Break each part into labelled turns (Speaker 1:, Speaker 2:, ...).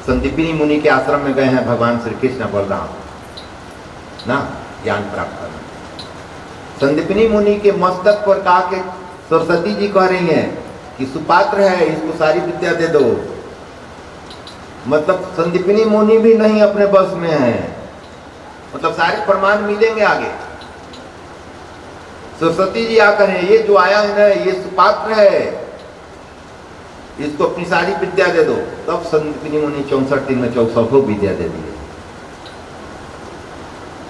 Speaker 1: संदीपिनी मुनि के आश्रम में गए हैं भगवान श्री कृष्ण बलराम ना ज्ञान प्राप्त करना। संदीपिनी मुनि के मस्तक पर कहा कि सरस्वती जी कह रही हैं कि सुपात्र है, इसको सारी विद्या दे दो। मतलब संदीपिनी मुनि भी नहीं अपने बस में है, मतलब सारे प्रमाण मिलेंगे आगे। सरस्वती जी आकर है, ये जो आया है ना ये सुपात्र है, इसको अपनी सारी विद्या दे दो। तब संदीपिनी मुनि 64 दिन में 64 विद्या दे दिए।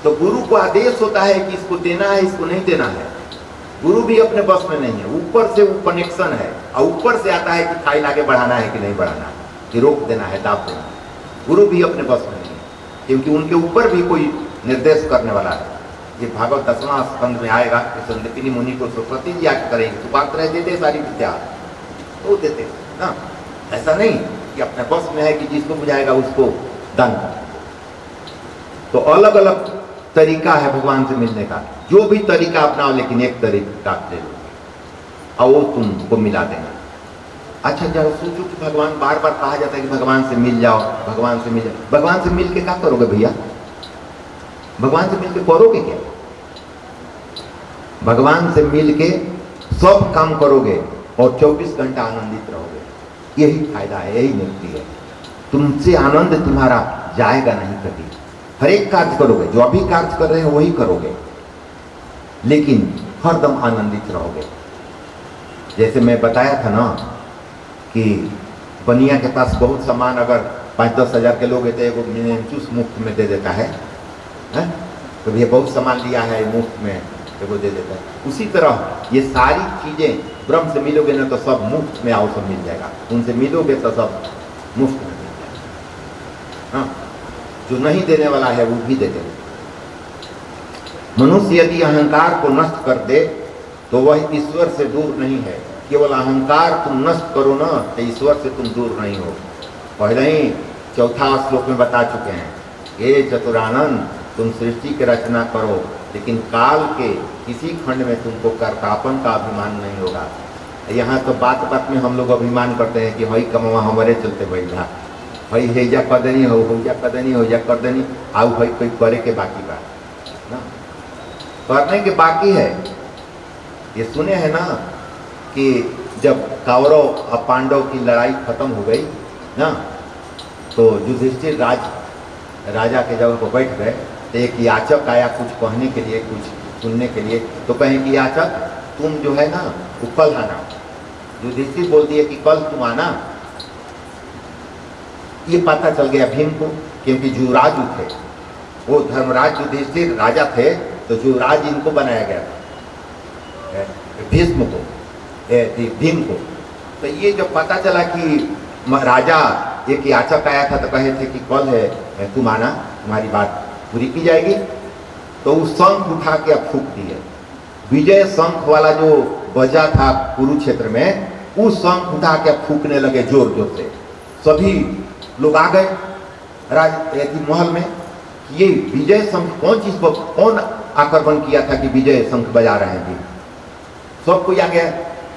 Speaker 1: तो गुरु को आदेश होता है कि इसको देना है, इसको नहीं देना है। गुरु भी अपने बस में नहीं है, ऊपर से वो कनेक्शन है और ऊपर से आता है कि फाइल आगे बढ़ाना है कि नहीं बढ़ाना, कि रोक देना है, दाब देना है। गुरु भी अपने बस में नहीं है, क्योंकि उनके ऊपर भी कोई निर्देश करने वाला है। ये भागवत 10वां स्कंद में आएगा कि संदीपिनी मुनि को सरस्वती जी आके करेंगे, सुपात्र है, देते सारी विद्या तो देते ना। ऐसा नहीं कि अपने बस में है कि जिसको बुझाएगा उसको दान कर। तो अलग अलग तरीका है भगवान से मिलने का, जो भी तरीका अपनाओ लेकिन एक तरीका ले लो और वो तुमको मिला देना। अच्छा जब सोचो कि भगवान बार बार कहा जाता है कि भगवान से मिल जाओ, भगवान से मिल जाओ। भगवान से मिल के क्या करोगे भैया? भगवान से मिल के करोगे क्या? भगवान से मिल के सब काम करोगे और 24 घंटा आनंदित रहोगे। यही फायदा है, यही मुक्ति है। तुमसे आनंद तुम्हारा जाएगा नहीं कभी। हर एक कार्य करोगे, जो अभी कार्य कर रहे हैं वही करोगे, लेकिन हरदम आनंदित रहोगे। जैसे मैं बताया था ना कि बनिया के पास बहुत सामान अगर 5-10 हज़ार के लोग तो एगो चूस मुफ्त में दे देता है, तो ये बहुत सामान लिया है मुफ्त में एगो दे देता है। उसी तरह ये सारी चीज़ें ब्रह्म से मिलोगे ना तो सब मुफ्त में आओ, सब मिल जाएगा। उनसे मिलोगे तो सब मुफ्त में मिल जाएगा। हाँ, जो नहीं देने वाला है वो भी दे देगा। मनुष्य यदि अहंकार को नष्ट कर दे तो वह ईश्वर से दूर नहीं है। केवल अहंकार तुम नष्ट करो ना तो ईश्वर से तुम दूर नहीं हो। पहले ही 4था श्लोक में बता चुके हैं, हे चतुरानंद तुम सृष्टि की रचना करो, लेकिन काल के किसी खंड में तुमको कर्तापन का अभिमान नहीं होगा। यहाँ तो बात बात में हम लोग अभिमान करते हैं कि हई कमवा हमारे चलते बैठा, हई हेजा कदनी हो, जा कदनी हो, जा कदनी आउ हई कोई करे के बाकी बा ना, करने के बाकी है। ये सुने हैं ना कि जब कौरव और पांडव की लड़ाई खत्म हो गई ना, तो युधिष्ठिर राजा के जगह पर बैठ गए तो एक याचक आया कुछ कहने के लिए, कुछ सुनने के लिए। तो कहें कि याचक तुम जो है ना वो कल आना। युधिष्ठिर बोलती है कि कल तुम आना। ये पता चल गया भीम को, क्योंकि युवराज थे वो, धर्मराज युधिष्ठिर राजा थे, तो युवराज इनको बनाया गया था भीष्म को, भीम को। तो ये जब पता चला कि राजा एक याचक आया था तो कहे थे कि कल है तुम आना, तुम्हारी बात पूरी की जाएगी। तो उस शंख उठा के अब फूंक दिए। विजय शंख वाला जो बजा था कुरुक्षेत्र में, उस शंख उठा के फूंकने लगे जोर जोर से। सभी लोग आ गए महल में। ये विजय शंख कौन चीज पर कौन आक्रमण किया था कि विजय शंख बजा रहे हैं? सब कोई आ गया,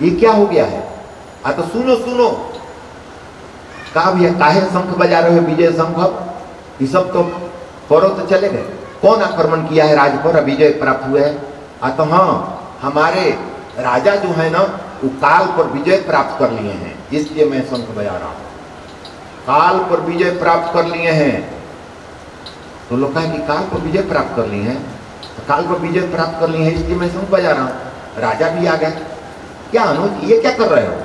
Speaker 1: ये क्या हो गया है? तो सुनो सुनो, कहा भैया काहे शंख बजा रहे हो विजय शंख? ये सब तो करो तो चले गए। कौन आक्रमण किया है राज पर, विजय प्राप्त हुए है? तो हाँ, हमारे राजा जो है ना वो काल पर विजय प्राप्त कर लिए हैं, इसलिए मैं शंख बजा रहा हूं। काल पर विजय प्राप्त कर लिए हैं। तो लोग कहें कि काल पर विजय प्राप्त कर लिए हैं, तो काल पर विजय प्राप्त कर लिए हैं इसलिए मैं शंख बजा रहा हूं। राजा भी आ गए, क्या अनुज ये क्या कर रहे हो?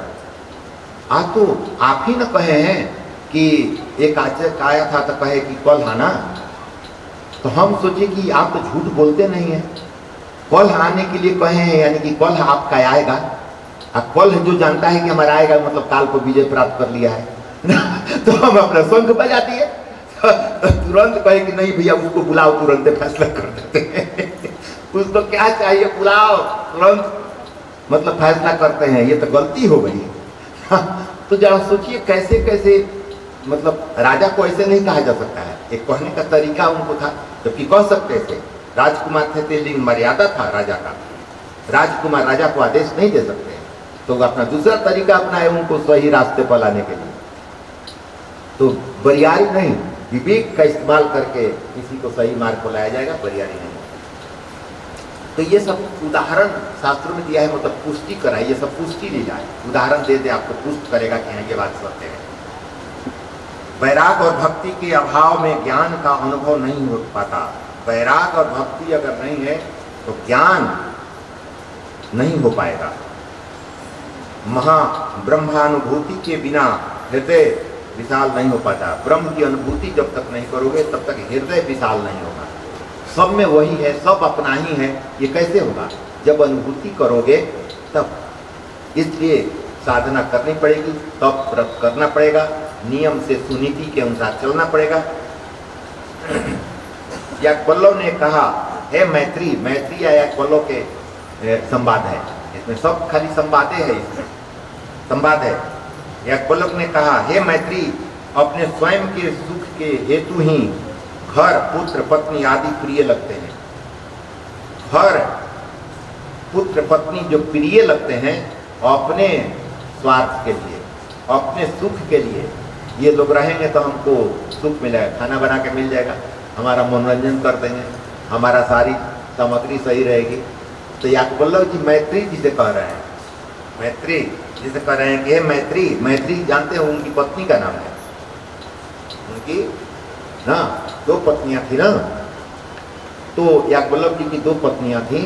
Speaker 1: आज तो आप ही न कहे हैं कि एक आचक आया था तो कहे कि कल आना। तो हम सोचे कि आप तो झूठ बोलते नहीं हैं, कल आने के लिए कहे हैं, यानी कि कल आपका आएगा। अब कल जो जानता है कि हमारा आएगा मतलब काल को विजय प्राप्त कर लिया है तो हम अपना शंख बजा दिए। तुरंत कहे कि नहीं भैया उसको बुलाओ, तुरंत फैसला कर देते हैं उसको क्या चाहिए बुलाओ, तुरंत मतलब फैसला करते हैं। ये तो गलती हो गई। तो जरा सोचिए कैसे कैसे, मतलब राजा को ऐसे नहीं कहा जा सकता है। एक कहने का तरीका उनको था, जबकि कह सकते थे राजकुमार थे, लेकिन मर्यादा था राजा का। राजकुमार राजा को आदेश नहीं दे सकते, तो अपना दूसरा तरीका अपनाए उनको सही रास्ते पर लाने के लिए। तो बरियारी नहीं, विवेक का इस्तेमाल करके किसी को सही मार्ग को लाया जाएगा, बरियारी नहीं। तो ये सब उदाहरण शास्त्रों में दिया है, मतलब पुष्टि करा है, ये सब पुष्टि ली जाए, उदाहरण दे दे आपको पुष्ट करेगा कि ये बात सत्य है। वैराग और भक्ति के अभाव में ज्ञान का अनुभव नहीं हो पाता। वैराग और भक्ति अगर नहीं है तो ज्ञान नहीं हो पाएगा। महा ब्रह्मानुभूति के बिना हृदय विशाल नहीं हो पाता। ब्रह्म की अनुभूति जब तक नहीं करोगे तब तक हृदय विशाल नहीं होगा। सब में वही है, सब अपना ही है, ये कैसे होगा? जब अनुभूति करोगे तब। इसलिए साधना करनी पड़ेगी, तप व्रत करना पड़ेगा, नियम से सुनीति के अनुसार चलना पड़ेगा। याज्ञवल्क्य ने कहा, हे मैत्री, मैत्री या याज्ञवल्क्य के संवाद है, इसमें सब खाली संवादे है, इसमें संवाद है। याज्ञवल्क्य ने कहा, हे मैत्री, अपने स्वयं के सुख के हेतु ही घर, पुत्र, पत्नी आदि प्रिय लगते हैं। घर, पुत्र, पत्नी जो प्रिय लगते हैं अपने स्वार्थ के लिए, अपने सुख के लिए। ये लोग रहेंगे तो हमको सुख मिलेगा, खाना बना के मिल जाएगा, हमारा मनोरंजन कर देंगे, हमारा सारी सामग्री सही रहेगी। तो याज्ञवल्क्य जी मैत्री जी से कह रहे हैं, मैत्री जी से कह रहे हैं कि हे मैत्री, मैत्री जानते हो उनकी पत्नी का नाम है, उनकी ना 2 पत्नियां थी ना। तो याज्ञवल्क्य जी की 2 पत्नियां थी।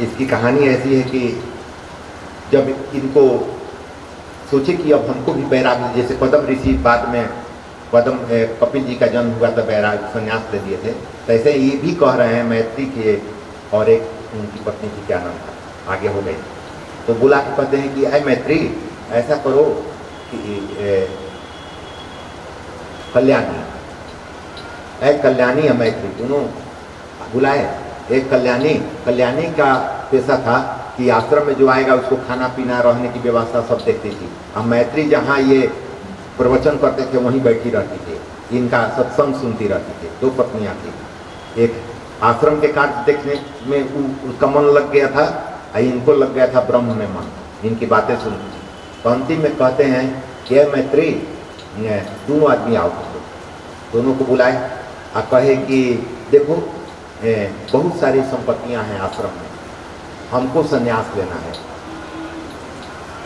Speaker 1: इसकी कहानी ऐसी है कि जब इनको सोचे कि अब हमको भी बैराग, जैसे पद्म ऋषि बाद में कपिल जी का जन्म हुआ तो बैराग संन्यास ले दिए थे, तो ऐसे ये भी कह रहे हैं मैत्री के, और एक उनकी पत्नी की क्या नाम था, आगे हो गई। तो बुला के कहते हैं कि अरे मैत्री, ऐसा करो कि कल्याणी, एक कल्याणी है मैत्री, दोनों बुलाए। एक कल्याणी का पेशा था कि आश्रम में जो आएगा उसको खाना पीना रहने की व्यवस्था सब देखती थी। अब मैत्री जहाँ ये प्रवचन करते थे वहीं बैठी रहती थी, इनका सत्संग सुनती रहती थी। 2 पत्नियां थी, एक आश्रम के कार्य देखने में उसका मन लग गया था, इनको लग गया था ब्रह्म में मन, इनकी बातें सुनती थी। तो अंतिम में कहते हैं कि मैत्री, दोनों आदमी आओ, दोनों को बुलाए और कहे कि देखो बहुत सारी संपत्तियां हैं आश्रम में, हमको संन्यास लेना है,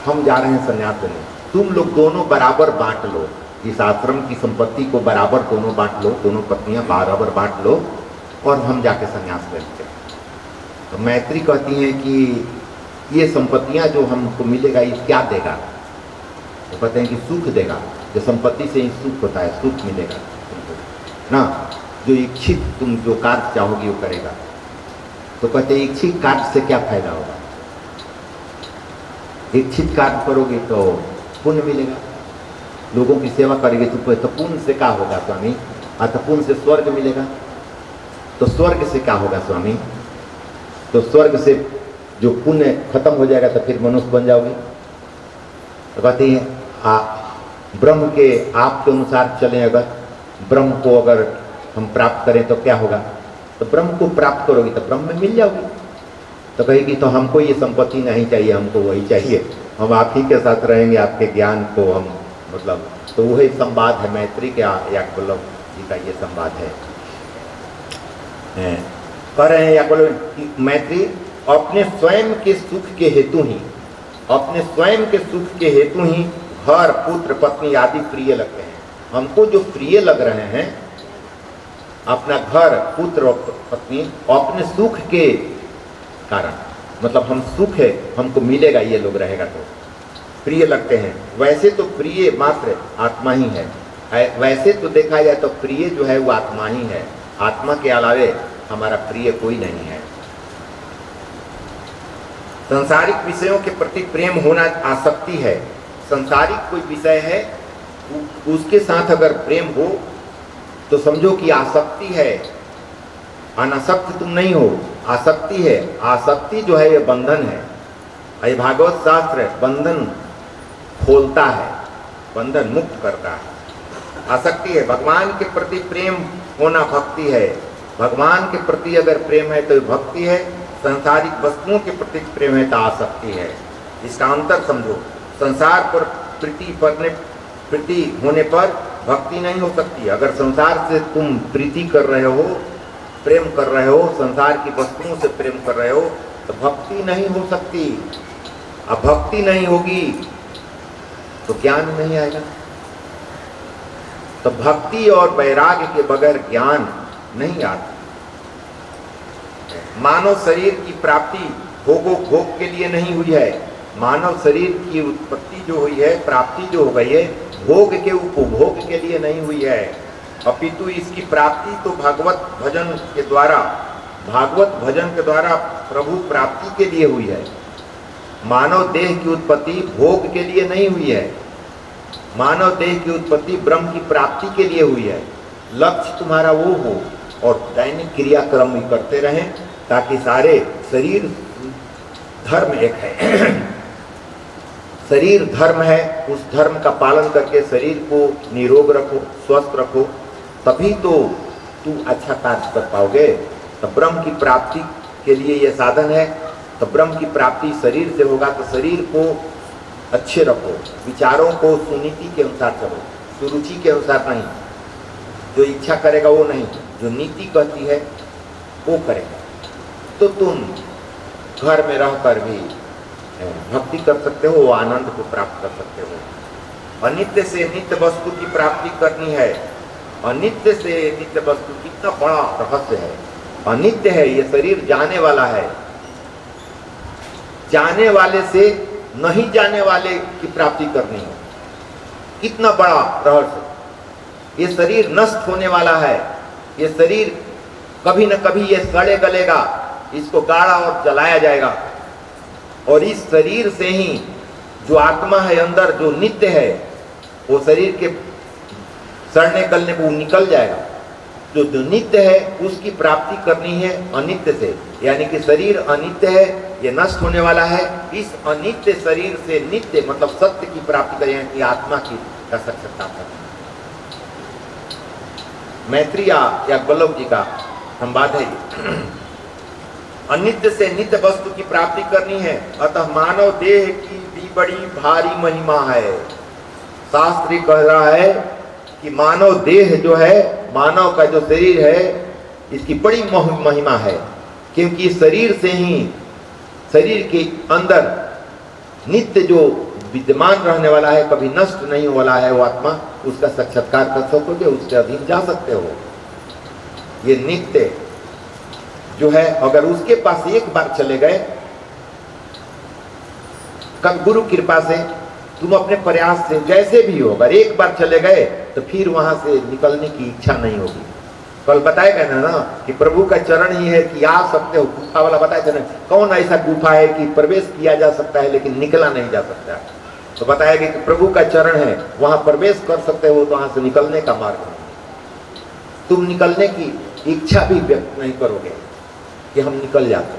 Speaker 1: हम जा रहे हैं संन्यास लेने, तुम लोग दोनों बराबर बांट लो, इस आश्रम की संपत्ति को बराबर दोनों बांट लो, दोनों पत्नियां बराबर बांट लो और हम जाके संन्यास लेते हैं। तो मैत्री कहती हैं कि ये संपत्तियां जो हमको मिलेगा ये क्या देगा? तो कहते हैं कि सुख देगा, जो संपत्ति से ही सुख होता है, सुख मिलेगा तुमको ना, जो इच्छित तुम जो कार्य चाहोगी वो करेगा। तो कहते हैं इच्छित कार्य से क्या फायदा होगा? इच्छित कार्य करोगे तो पुण्य मिलेगा, लोगों की सेवा करेंगे तो पुण्य से क्या होगा स्वामी? तो पुण्य से स्वर्ग मिलेगा। तो स्वर्ग से क्या होगा स्वामी? तो स्वर्ग से जो पुण्य खत्म हो जाएगा तो फिर मनुष्य बन जाओगे। तो कहते हैं ब्रह्म के आप के अनुसार चलें, अगर ब्रह्म को अगर हम प्राप्त करें तो क्या होगा? तो ब्रह्म को प्राप्त करोगी तो ब्रह्म में मिल जाओगी। तो कहेगी तो हमको ये संपत्ति नहीं चाहिए, हमको वही चाहिए, हम आप ही के साथ रहेंगे, आपके ज्ञान को हम मतलब। तो वही संवाद है मैत्री के याज्ञवल्क्य जी का, ये संवाद है। कह रहे हैं याज्ञवल्क्य मैत्री, अपने स्वयं के सुख के हेतु ही, अपने स्वयं के सुख के हेतु ही घर, पुत्र, पत्नी आदि प्रिय लगते हैं। हमको जो प्रिय लग रहे हैं, अपना घर, पुत्र और पत्नी, अपने सुख के कारण, मतलब हम सुख है हमको मिलेगा, ये लोग रहेगा तो प्रिय लगते हैं। वैसे तो प्रिय मात्र आत्मा ही है, वैसे तो देखा जाए तो प्रिय जो है वो आत्मा ही है, आत्मा के अलावे हमारा प्रिय कोई नहीं है। संसारिक विषयों के प्रति प्रेम होना आसक्ति है। संसारिक कोई विषय है उसके साथ अगर प्रेम हो तो समझो कि आसक्ति है, अनासक्त तुम नहीं हो, आसक्ति है। आसक्ति जो है ये बंधन है। ये भागवत शास्त्र बंधन खोलता है, बंधन मुक्त करता है। आसक्ति है, भगवान के प्रति प्रेम होना भक्ति है। भगवान के प्रति अगर प्रेम है तो भक्ति है, संसारिक वस्तुओं के प्रति प्रेम है तो आसक्ति है। इसका अंतर समझो। संसार पर प्रीति प्रीति होने पर भक्ति नहीं हो सकती। अगर संसार से तुम प्रीति कर रहे हो, प्रेम कर रहे हो, संसार की वस्तुओं से प्रेम कर रहे हो, तो भक्ति नहीं हो सकती। अब भक्ति नहीं होगी तो ज्ञान नहीं आएगा। तो भक्ति और वैराग्य के बगैर ज्ञान नहीं आता। मानव शरीर की प्राप्ति भोग के लिए नहीं हुई है। मानव शरीर की उत्पत्ति जो हुई है, प्राप्ति जो हो गई है, भोग के उपभोग के लिए नहीं हुई है, अपितु इसकी प्राप्ति तो भागवत भजन के द्वारा प्रभु प्राप्ति के लिए हुई है। मानव देह की उत्पत्ति भोग के लिए नहीं हुई है। मानव देह की उत्पत्ति ब्रह्म की प्राप्ति के लिए हुई है। लक्ष्य तुम्हारा वो हो और दैनिक क्रियाक्रम भी करते रहें, ताकि सारे शरीर धर्म एक है। शरीर धर्म है, उस धर्म का पालन करके शरीर को निरोग रखो, स्वस्थ रखो, तभी तो तू अच्छा कार्य कर पाओगे। तो ब्रह्म की प्राप्ति के लिए यह साधन है। तो ब्रह्म की प्राप्ति शरीर से होगा, तो शरीर को अच्छे रखो, विचारों को सुनीति के अनुसार चलो, सुरुचि के अनुसार नहीं। जो इच्छा करेगा वो नहीं, जो नीति कहती है वो करेगा। तो तुम घर में रहकर भी भक्ति कर सकते हो, आनंद को प्राप्त कर सकते हो। अनित्य से नित्य वस्तु की प्राप्ति करनी है। अनित्य से नित्य वस्तु कितना बड़ा रहस्य है। अनित्य है, ये शरीर जाने वाला है। जाने वाले से नहीं जाने वाले की प्राप्ति करनी है, कितना बड़ा रहस्य। ये शरीर नष्ट होने वाला है। ये शरीर कभी न कभी ये सड़े गलेगा, इसको गाड़ा और जलाया जाएगा। और इस शरीर से ही जो आत्मा है अंदर, जो नित्य है, वो शरीर के सड़ने गलने को निकल जाएगा। जो नित्य है उसकी प्राप्ति करनी है अनित्य से। यानी कि शरीर अनित्य है, ये नष्ट होने वाला है। इस अनित्य शरीर से नित्य मतलब सत्य की प्राप्ति करें कि आत्मा की का साक्षात्कार करना। मैत्रेय या गोलक जी का संवाद है। अनित्य से नित्य वस्तु की प्राप्ति करनी है, अतः मानव देह की भी बड़ी भारी महिमा है। शास्त्री कह रहा है कि मानव देह जो है, मानव का जो शरीर है, इसकी बड़ी महिमा है, क्योंकि शरीर से ही, शरीर के अंदर नित्य जो विद्यमान रहने वाला है, कभी नष्ट नहीं वाला है वो आत्मा, उसका साक्षात्कार कर सकोगे, उसके अधीन जा सकते हो। ये नित्य जो है, अगर उसके पास एक बार चले गए, कब गुरु कृपा से तुम अपने प्रयास से जैसे भी हो, अगर एक बार चले गए तो फिर वहां से निकलने की इच्छा नहीं होगी। कल बताया गया ना कि प्रभु का चरण ही है कि आ सकते हो। गुफा वाला बताया था ना, कौन ऐसा गुफा है कि प्रवेश किया जा सकता है लेकिन निकला नहीं जा सकता। तो बताया गया कि प्रभु का चरण है, वहां प्रवेश कर सकते हो, तो वहां से निकलने का मार्ग नहीं। तुम निकलने की इच्छा भी व्यक्त नहीं करोगे कि हम निकल जाते।